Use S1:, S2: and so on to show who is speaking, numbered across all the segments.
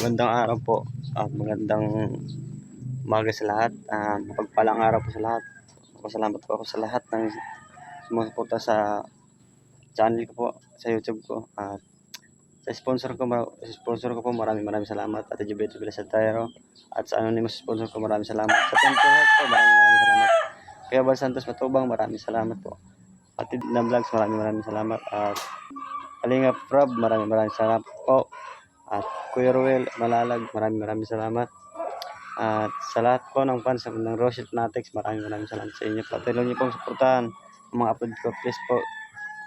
S1: Magandang araw po at magandang umaga sa lahat. Mapagpalang araw po sa lahat. Salamat po ako sa lahat ng sumusuporta sa channel ko po, sa YouTube ko. At sa sponsor ko po, maraming salamat. At Jubeto Bilasatero. At sa anonymous sponsor ko, maraming salamat. Sa Temple Heart po, maraming salamat. Kaya Bal Santos Matubang, maraming salamat po. At na Vlogs, maraming salamat. At Kalinga Prab, maraming salamat po. At Kuya Ruel Malalag, maraming salamat. At sa lahat po ng fans ng Rochelle Fanatics, maraming salamat sa inyo. Patuloy niyo pong suportahan ang mga upload ko. Please po,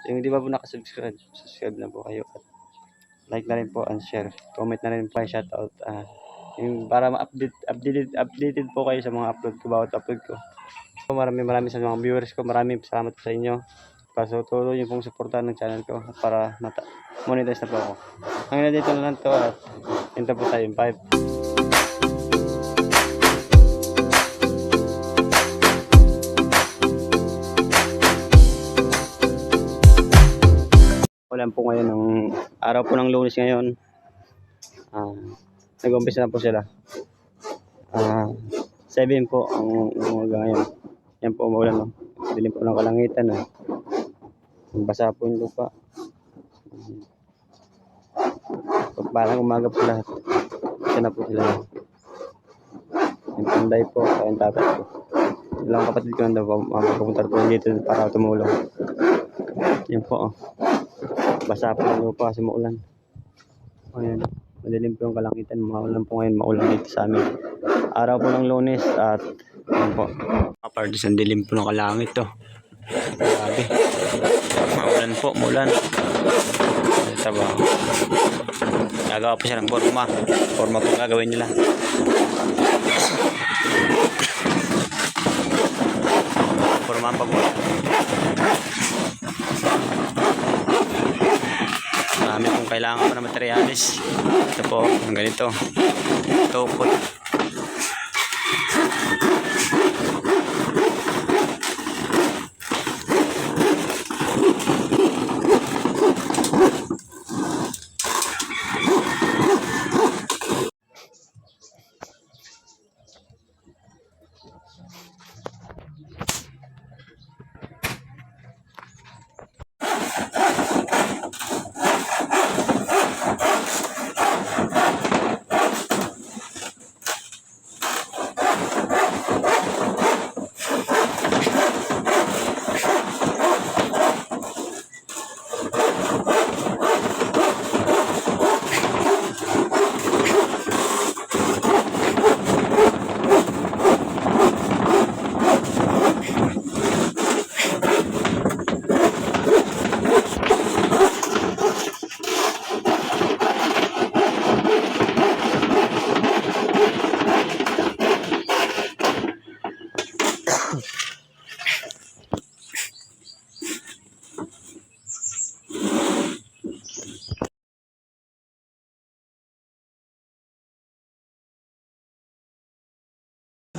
S1: yung hindi pa po nakasubscribe, subscribe na po kayo. At like na rin po and share. Comment na rin po, shoutout. Yung para updated po kayo sa mga upload ko, bawat upload ko. Maraming sa mga viewers ko, maraming salamat sa inyo. Patuloy niyo pong suportahan ng channel ko para monetize na po ako. Hanggang dito na lang to at ito po tayo yung 5. Ulan po ngayon ng araw po ng Lunes ngayon. Nag-umpisa na po sila. 7 po ang umaga ngayon. Yan po umulan. Dilim po ng kalangitan. Basa po yung lupa. Pagpalang umaga po lahat. Isa na po sila. Yung panday po, yung tatay po. Ilang kapatid ko na daw, pupunta po dito para tumulong. Yan po. Basa po yung lupa kasi maulan. Ayan. Madilim po yung kalangitan. Maulan po ngayon, maulan dito sa amin. Araw po ng Lunes at yan po. Apartis ang dilim po ng kalangit to. Grabe. Maulan po, maulan. Ito ba? Gagawa po siya ng forma. Forma po gagawin nila. Forma pa po. Marami pong kailangan po na materialis. Ito po, ang ganito. Tupot.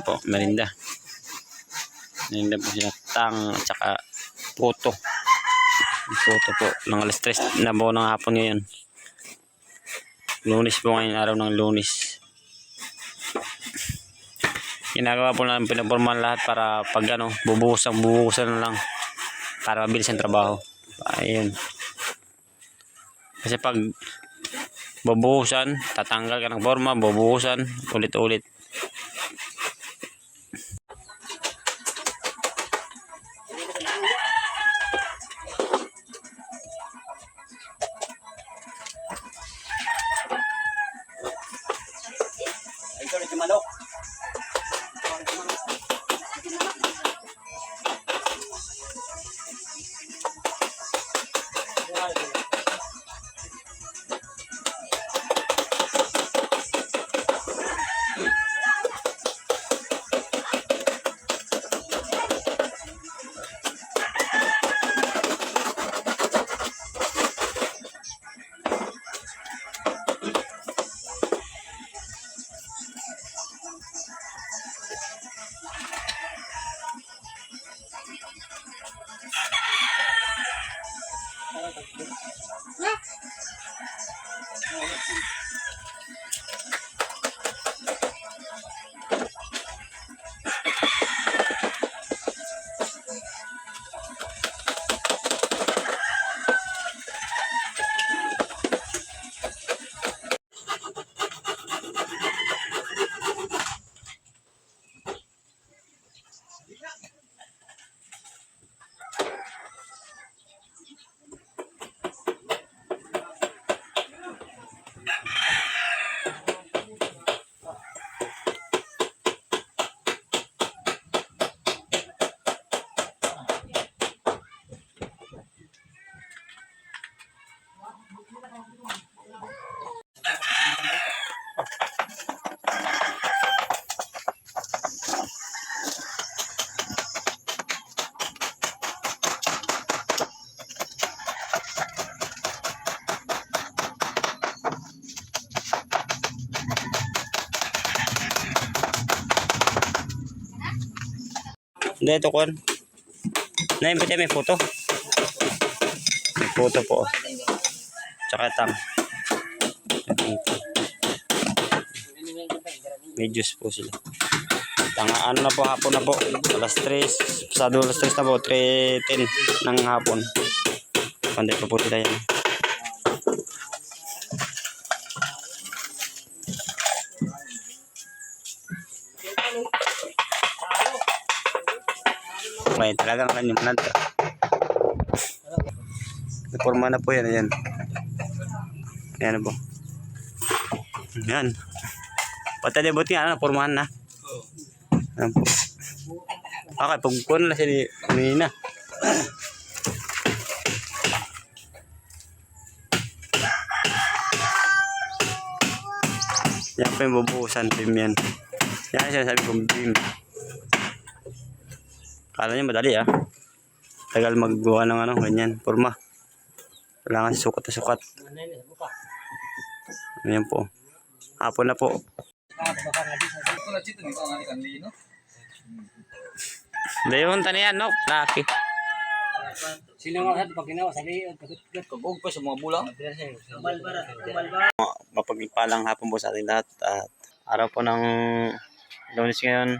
S1: Po, merinda po sila tang at saka puto po ng alas 3 na buo ng hapon ngayon. Lunes po ngayon, araw ng Lunes. Ginagawa po namin, pinapormahan lahat para pag bubuhusan na lang para mabilis ang trabaho. Ayun, kasi pag bubuhusan, tatanggal ka ng forma, bubuhusan ulit-ulit. Hindi, ito kuhan. Naimbuti may photo. May photo po. Tsaka tang. May juice po sila. Ano na po, hapon na po. Alas 3. Pasado alas 3 na po. 3:10 ng hapon. Panday pa po sila yan. Okay, talagang kanyang to. Naporma na po yan. Ayan. Ayan na po. Ayan. Pati buti nga, napormahan na. Ayan po. Okay, pagkuhan na siya ni na. Yan po yung bubuhusan, beam yan. Yan siya sabi kong beam. Kala niya madali Tagal magbuha ng ganyan, forma. Kailangan sukat na sukat. Ayan po. Hapon na po. Dayon tanian no, laki.
S2: Sino nga pag ginawa sa liod, kagug pa sa mga bulang.
S1: Mapagpalang hapon po sa ating lahat at araw po ng Lunes ngayon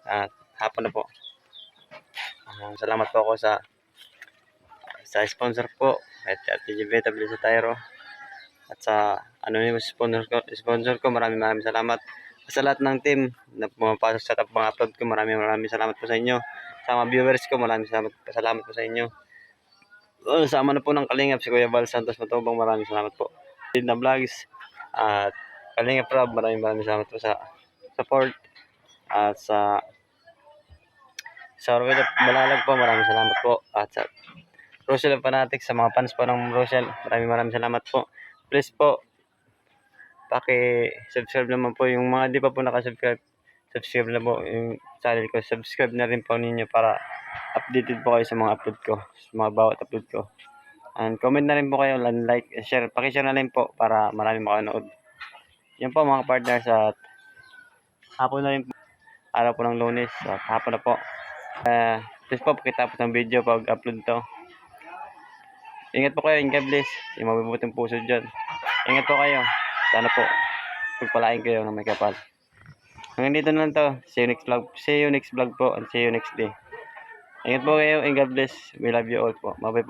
S1: at hapon na po. Salamat po ako sa sponsor po at TGV sa Tyro at sa sponsor ko maraming salamat sa lahat ng team na pumapasok sa mga upload ko. Maraming salamat po sa inyo. Sa mga viewers ko maraming salamat po sa inyo. Sama na po ng Kalingap si Kuya Val Santos Matubang, maraming salamat po. Na vlogs at Kalingap Rob, maraming salamat po sa support at sa Royal Balalag po, maraming salamat po at sa Rochelle Fanatics, sa mga fans po ng Rochelle, maraming salamat po. Please po paki-subscribe naman po yung mga di pa po naka-subscribe. Subscribe na po yung channel ko. Subscribe na rin po ninyo para updated po kayo sa mga upload ko, sa mga bawat upload ko. And comment na rin po kayo, like, share, paki-share na rin po para marami makanood. Yan po mga partners at hapon na rin po. Araw po ng Lunes at hapon na po. Please po pakitapos ng video pag upload to. Ingat po kayo, God bless. Yung mabubuting puso dyan. Ingat po kayo. Sana po pagpalain kayo ng may kapal. Hanggang dito na lang to. See you next vlog. See you next vlog po and see you next day. Ingat po kayo and God bless. We love you all po. Mabay po.